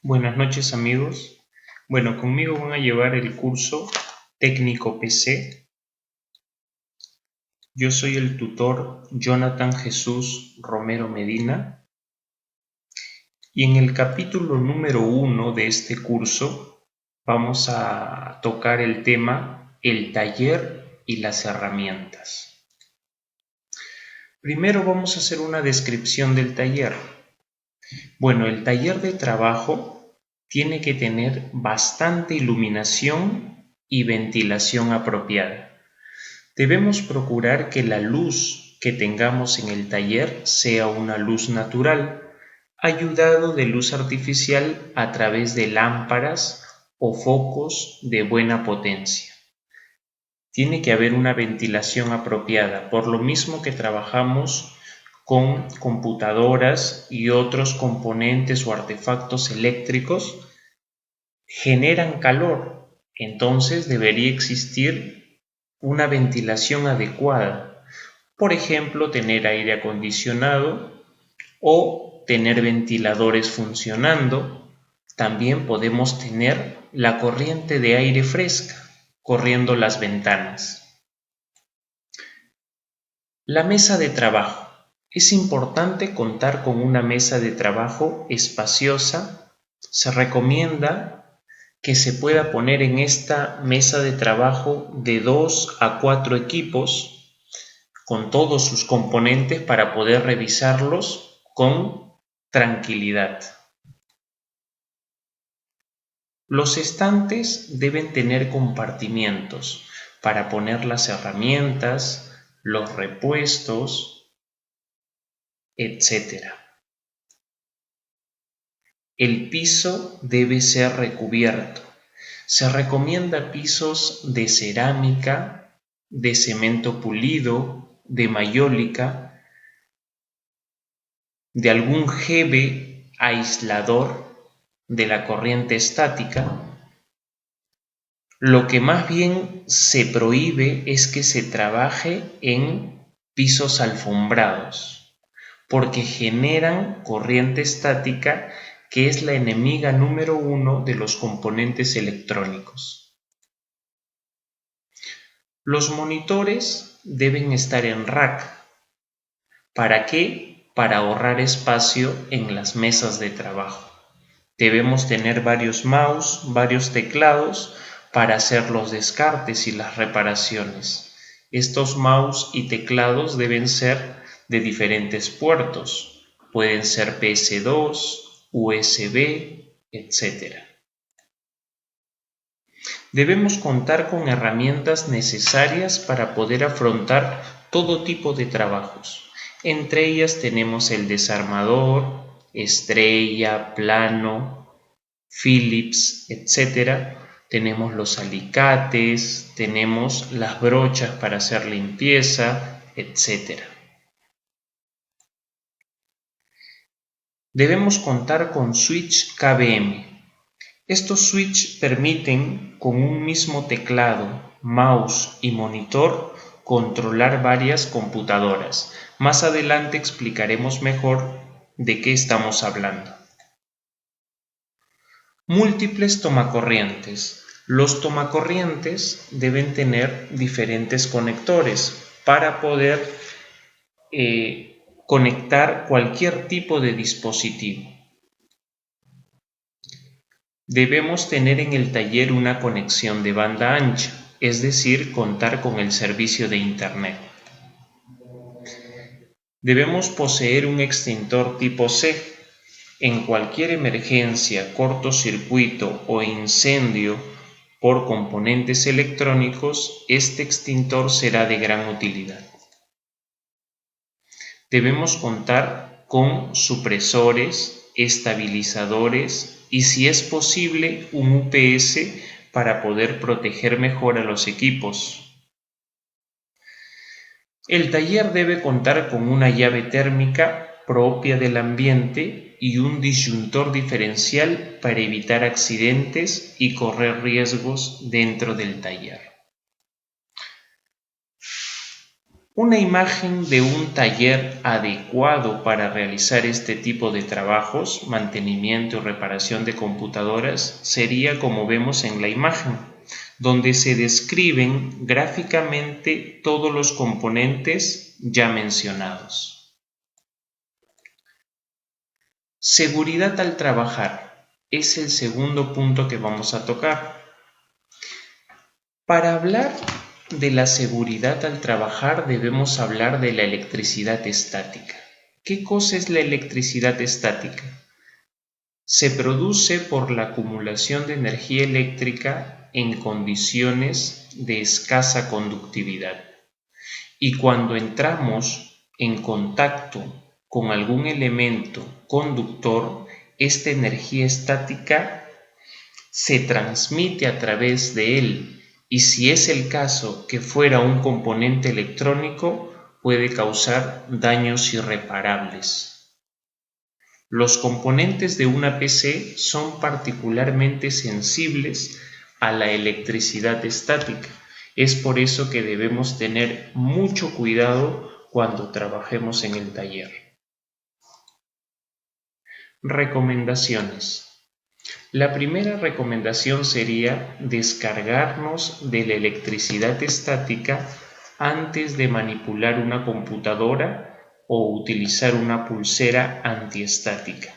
Buenas noches amigos. Bueno, conmigo van a llevar el curso técnico PC. Yo soy el tutor Jonathan Jesús Romero Medina y en el capítulo número 1 de este curso vamos a tocar el tema el taller y las herramientas. Primero vamos a hacer una descripción del taller. Bueno, el taller de trabajo tiene que tener bastante iluminación y ventilación apropiada. Debemos procurar que la luz que tengamos en el taller sea una luz natural, ayudado de luz artificial a través de lámparas o focos de buena potencia. Tiene que haber una ventilación apropiada, por lo mismo que trabajamos con computadoras y otros componentes o artefactos eléctricos, generan calor, entonces debería existir una ventilación adecuada. Por ejemplo, tener aire acondicionado o tener ventiladores funcionando. También podemos tener la corriente de aire fresca corriendo las ventanas. La mesa de trabajo. Es importante contar con una mesa de trabajo espaciosa. Se recomienda que se pueda poner en esta mesa de trabajo de 2 a 4 equipos con todos sus componentes para poder revisarlos con tranquilidad. Los estantes deben tener compartimientos para poner las herramientas, los repuestos, etc. El piso debe ser recubierto. Se recomienda pisos de cerámica, de cemento pulido, de mayólica, de algún jeve aislador de la corriente estática. Lo que más bien se prohíbe es que se trabaje en pisos alfombrados, porque generan corriente estática, que es la enemiga número 1 de los componentes electrónicos. Los monitores deben estar en rack. ¿Para qué? Para ahorrar espacio en las mesas de trabajo. Debemos tener varios mouse, varios teclados para hacer los descartes y las reparaciones. Estos mouse y teclados deben ser de diferentes puertos. Pueden ser PS2, USB, etc. Debemos contar con herramientas necesarias para poder afrontar todo tipo de trabajos. Entre ellas tenemos el desarmador, estrella, plano, Phillips, etc. Tenemos los alicates, tenemos las brochas para hacer limpieza, etc. Debemos contar con switch KVM. Estos switch permiten, con un mismo teclado, mouse y monitor, controlar varias computadoras. Más adelante explicaremos mejor de qué estamos hablando. Múltiples tomacorrientes. Los tomacorrientes deben tener diferentes conectores para poder conectar cualquier tipo de dispositivo. Debemos tener en el taller una conexión de banda ancha, es decir, contar con el servicio de Internet. Debemos poseer un extintor tipo C. En cualquier emergencia, cortocircuito o incendio por componentes electrónicos, este extintor será de gran utilidad. Debemos contar con supresores, estabilizadores y, si es posible, un UPS para poder proteger mejor a los equipos. El taller debe contar con una llave térmica propia del ambiente y un disyuntor diferencial para evitar accidentes y correr riesgos dentro del taller. Una imagen de un taller adecuado para realizar este tipo de trabajos, mantenimiento y reparación de computadoras, sería como vemos en la imagen, donde se describen gráficamente todos los componentes ya mencionados. Seguridad al trabajar es el segundo punto que vamos a tocar. Para hablar de la seguridad al trabajar debemos hablar de la electricidad estática. ¿Qué cosa es la electricidad estática? Se produce por la acumulación de energía eléctrica en condiciones de escasa conductividad. Y cuando entramos en contacto con algún elemento conductor, esta energía estática se transmite a través de él. Y si es el caso que fuera un componente electrónico, puede causar daños irreparables. Los componentes de una PC son particularmente sensibles a la electricidad estática. Es por eso que debemos tener mucho cuidado cuando trabajemos en el taller. Recomendaciones. La primera recomendación sería descargarnos de la electricidad estática antes de manipular una computadora o utilizar una pulsera antiestática.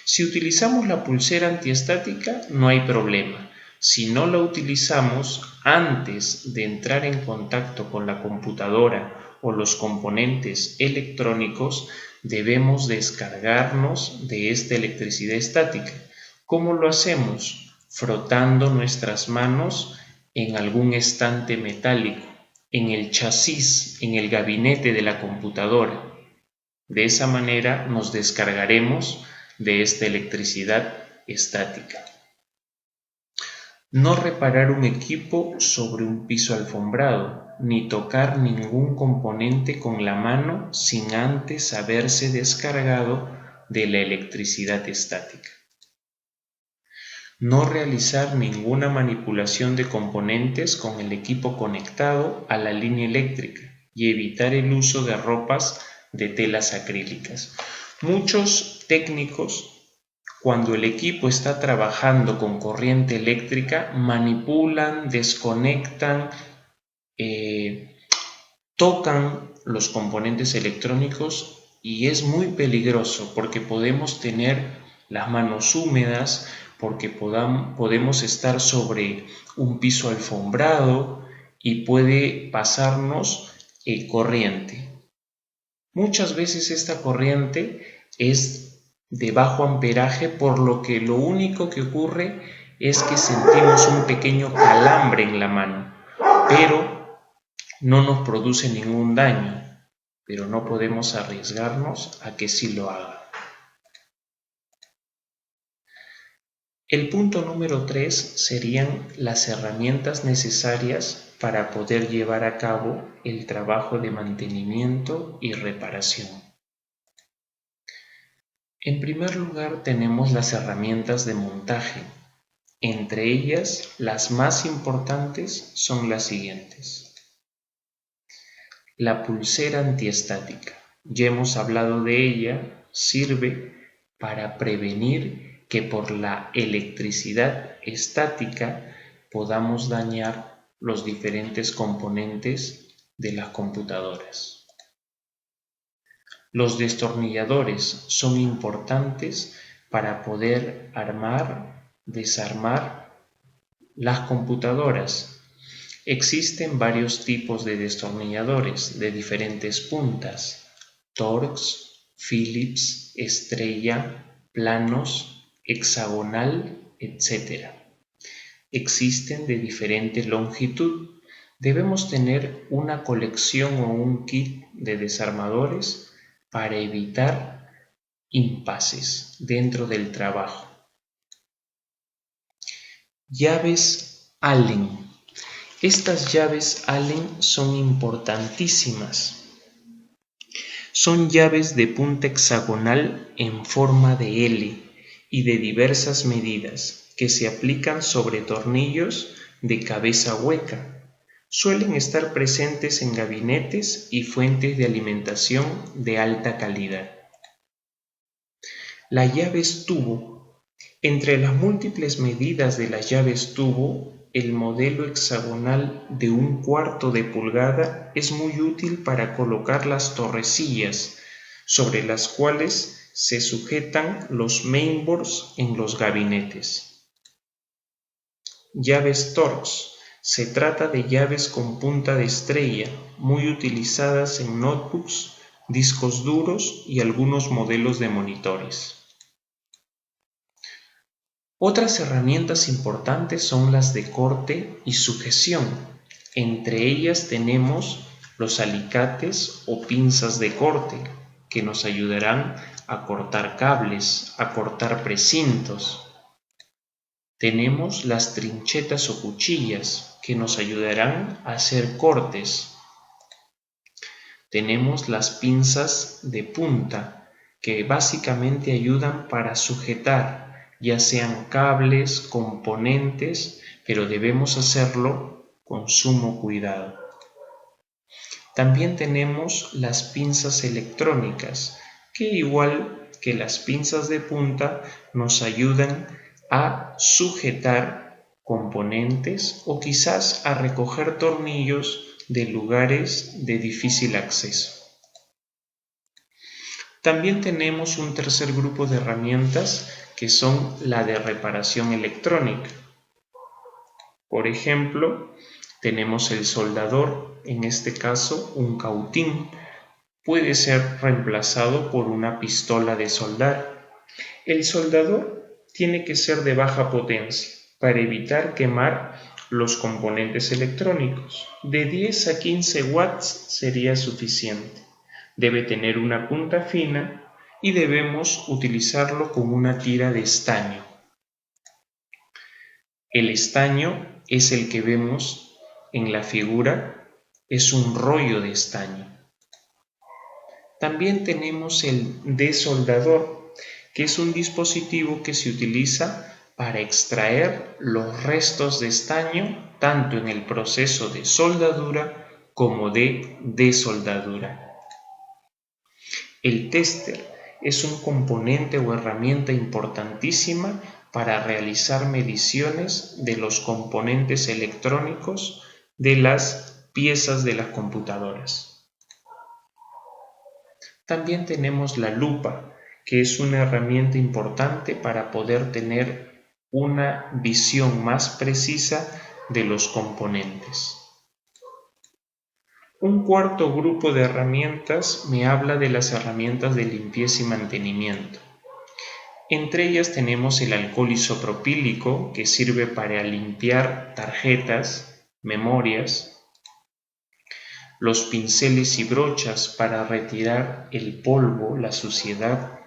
Si utilizamos la pulsera antiestática, no hay problema. Si no la utilizamos antes de entrar en contacto con la computadora o los componentes electrónicos, debemos descargarnos de esta electricidad estática. ¿Cómo lo hacemos? Frotando nuestras manos en algún estante metálico, en el chasis, en el gabinete de la computadora. De esa manera nos descargaremos de esta electricidad estática. No reparar un equipo sobre un piso alfombrado, ni tocar ningún componente con la mano sin antes haberse descargado de la electricidad estática. No realizar ninguna manipulación de componentes con el equipo conectado a la línea eléctrica y evitar el uso de ropas de telas acrílicas. Muchos técnicos, cuando el equipo está trabajando con corriente eléctrica, manipulan, desconectan, tocan los componentes electrónicos y es muy peligroso porque podemos tener las manos húmedas, porque podemos estar sobre un piso alfombrado y puede pasarnos corriente. Muchas veces esta corriente es de bajo amperaje, por lo que lo único que ocurre es que sentimos un pequeño calambre en la mano, pero no nos produce ningún daño, pero no podemos arriesgarnos a que sí lo haga. El punto número 3 serían las herramientas necesarias para poder llevar a cabo el trabajo de mantenimiento y reparación. En primer lugar tenemos las herramientas de montaje. Entre ellas, las más importantes son las siguientes. La pulsera antiestática. Ya hemos hablado de ella, sirve para prevenir que por la electricidad estática podamos dañar los diferentes componentes de las computadoras. Los destornilladores son importantes para poder armar, desarmar las computadoras. Existen varios tipos de destornilladores de diferentes puntas: Torx, Phillips, estrella, planos, hexagonal, etc. Existen de diferente longitud. Debemos tener una colección o un kit de desarmadores para evitar impases dentro del trabajo. Llaves Allen. Estas llaves Allen son importantísimas. Son llaves de punta hexagonal en forma de L y de diversas medidas que se aplican sobre tornillos de cabeza hueca. Suelen estar presentes en gabinetes y fuentes de alimentación de alta calidad. Las llaves tubo. Entre las múltiples medidas de las llaves tubo, el modelo hexagonal de 1/4 de pulgada es muy útil para colocar las torrecillas sobre las cuales se sujetan los mainboards en los gabinetes. Llaves Torx. Se trata de llaves con punta de estrella, muy utilizadas en notebooks, discos duros y algunos modelos de monitores. Otras herramientas importantes son las de corte y sujeción. Entre ellas tenemos los alicates o pinzas de corte, que nos ayudarán a cortar cables, a cortar precintos. Tenemos las trinchetas o cuchillas, que nos ayudarán a hacer cortes. Tenemos las pinzas de punta, que básicamente ayudan para sujetar, ya sean cables, componentes, pero debemos hacerlo con sumo cuidado. También tenemos las pinzas electrónicas, que igual que las pinzas de punta nos ayudan a sujetar componentes o quizás a recoger tornillos de lugares de difícil acceso. También tenemos un tercer grupo de herramientas que son la de reparación electrónica. Por ejemplo, tenemos el soldador, en este caso un cautín. Puede ser reemplazado por una pistola de soldar. El soldador tiene que ser de baja potencia para evitar quemar los componentes electrónicos. De 10 a 15 watts sería suficiente. Debe tener una punta fina y debemos utilizarlo con una tira de estaño. El estaño es el que vemos en la figura, es un rollo de estaño. También tenemos el desoldador, que es un dispositivo que se utiliza para extraer los restos de estaño tanto en el proceso de soldadura como de desoldadura. El tester es un componente o herramienta importantísima para realizar mediciones de los componentes electrónicos de las piezas de las computadoras. También tenemos la lupa, que es una herramienta importante para poder tener una visión más precisa de los componentes. Un cuarto grupo de herramientas me habla de las herramientas de limpieza y mantenimiento. Entre ellas tenemos el alcohol isopropílico, que sirve para limpiar tarjetas, memorias, los pinceles y brochas para retirar el polvo, la suciedad,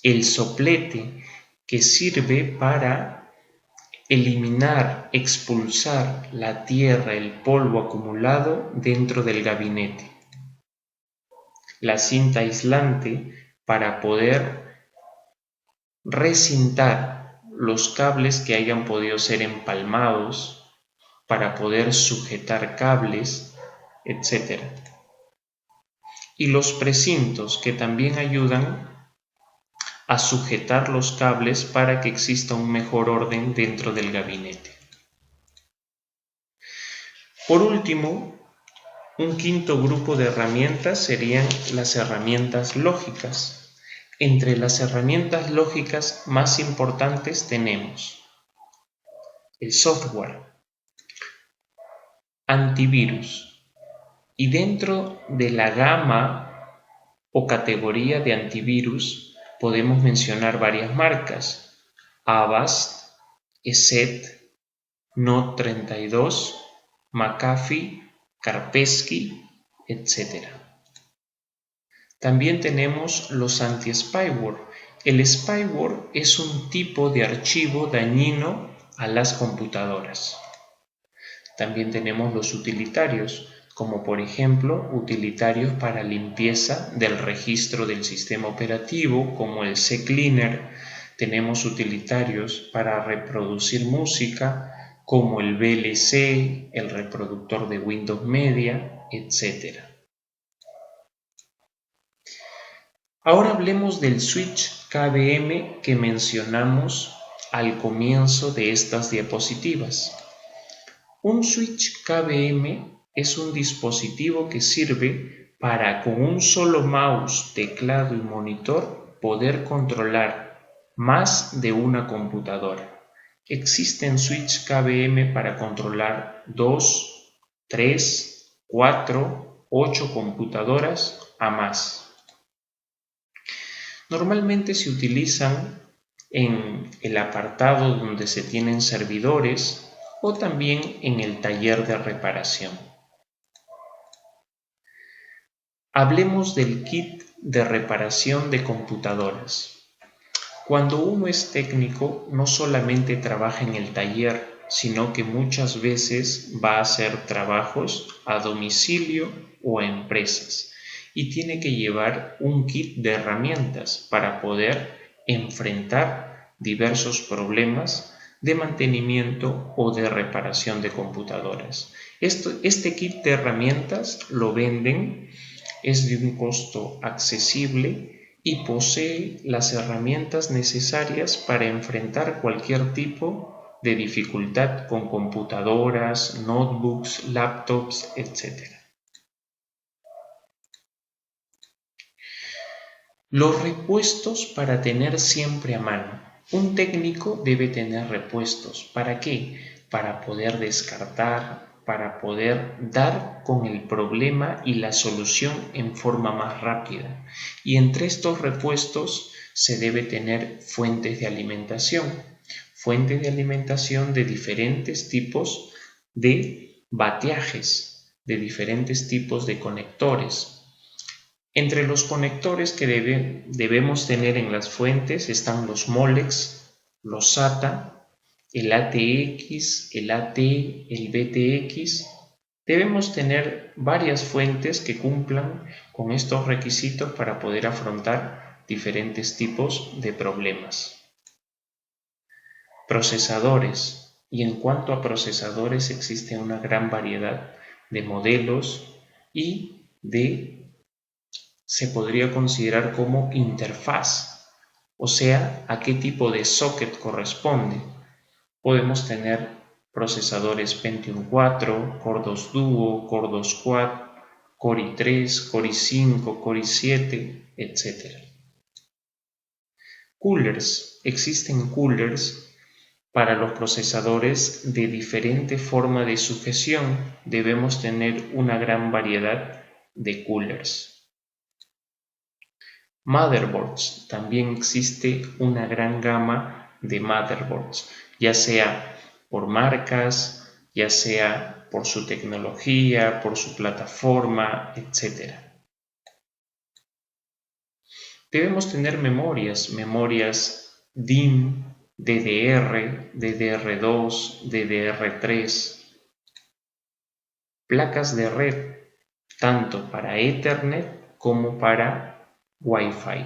el soplete, que sirve para eliminar, expulsar la tierra, el polvo acumulado dentro del gabinete, la cinta aislante para poder recintar los cables que hayan podido ser empalmados, para poder sujetar cables, etc. Y los precintos, que también ayudan a sujetar los cables para que exista un mejor orden dentro del gabinete. Por último, un quinto grupo de herramientas serían las herramientas lógicas. Entre las herramientas lógicas más importantes tenemos el software, antivirus, y dentro de la gama o categoría de antivirus podemos mencionar varias marcas: Avast, ESET, Note32, McAfee, Kaspersky, etc. También tenemos los anti-spyware. El spyware es un tipo de archivo dañino a las computadoras. También tenemos los utilitarios, como por ejemplo utilitarios para limpieza del registro del sistema operativo, como el CCleaner. Tenemos utilitarios para reproducir música, como el VLC, el reproductor de Windows Media, etc. Ahora hablemos del switch KVM que mencionamos al comienzo de estas diapositivas. Un switch KVM es un dispositivo que sirve para, con un solo mouse, teclado y monitor, poder controlar más de una computadora. Existen switch KVM para controlar 2, 3, 4, 8 computadoras a más. Normalmente se utilizan en el apartado donde se tienen servidores o también en el taller de reparación. Hablemos del kit de reparación de computadoras. Cuando uno es técnico, no solamente trabaja en el taller, sino que muchas veces va a hacer trabajos a domicilio o a empresas y tiene que llevar un kit de herramientas para poder enfrentar diversos problemas de mantenimiento o de reparación de computadoras. Este kit de herramientas lo venden, es de un costo accesible y posee las herramientas necesarias para enfrentar cualquier tipo de dificultad con computadoras, notebooks, laptops, etc. Los repuestos para tener siempre a mano. Un técnico debe tener repuestos. ¿Para qué? Para poder descartar, para poder dar con el problema y la solución en forma más rápida. Y entre estos repuestos se debe tener fuentes de alimentación. Fuentes de alimentación de diferentes tipos de bateajes, de diferentes tipos de conectores. Entre los conectores que debemos tener en las fuentes están los Molex, los SATA, el ATX, el AT, el BTX. Debemos tener varias fuentes que cumplan con estos requisitos para poder afrontar diferentes tipos de problemas. Procesadores. Y en cuanto a procesadores, existe una gran variedad de modelos y se podría considerar como interfaz, o sea, a qué tipo de socket corresponde. Podemos tener procesadores Pentium 4, Core 2 Duo, Core 2 Quad, Core i3, Core i5, Core i7, etc. Coolers. Existen coolers para los procesadores de diferente forma de sujeción. Debemos tener una gran variedad de coolers. Motherboards. También existe una gran gama de motherboards, ya sea por marcas, ya sea por su tecnología, por su plataforma, etc. Debemos tener memorias DIMM, DDR, DDR2, DDR3, placas de red, tanto para Ethernet como para Wi-Fi,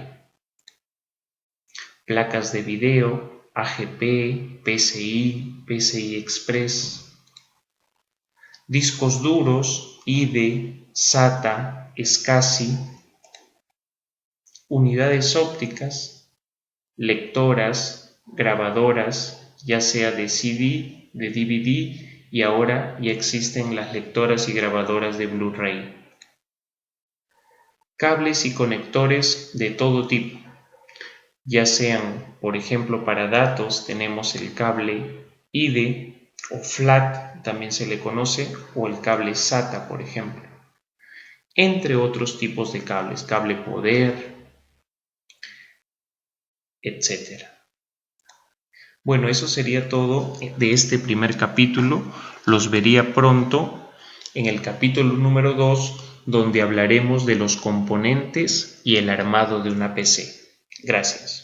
placas de video, AGP, PCI, PCI Express, discos duros, IDE, SATA, SCSI, unidades ópticas, lectoras, grabadoras, ya sea de CD, de DVD, y ahora ya existen las lectoras y grabadoras de Blu-ray. Cables y conectores de todo tipo, ya sean, por ejemplo, para datos tenemos el cable IDE o FLAC, también se le conoce, o el cable SATA, por ejemplo, entre otros tipos de cables, cable poder, etc. Bueno, eso sería todo de este primer capítulo. Los vería pronto en el capítulo número 2, donde hablaremos de los componentes y el armado de una PC. Gracias.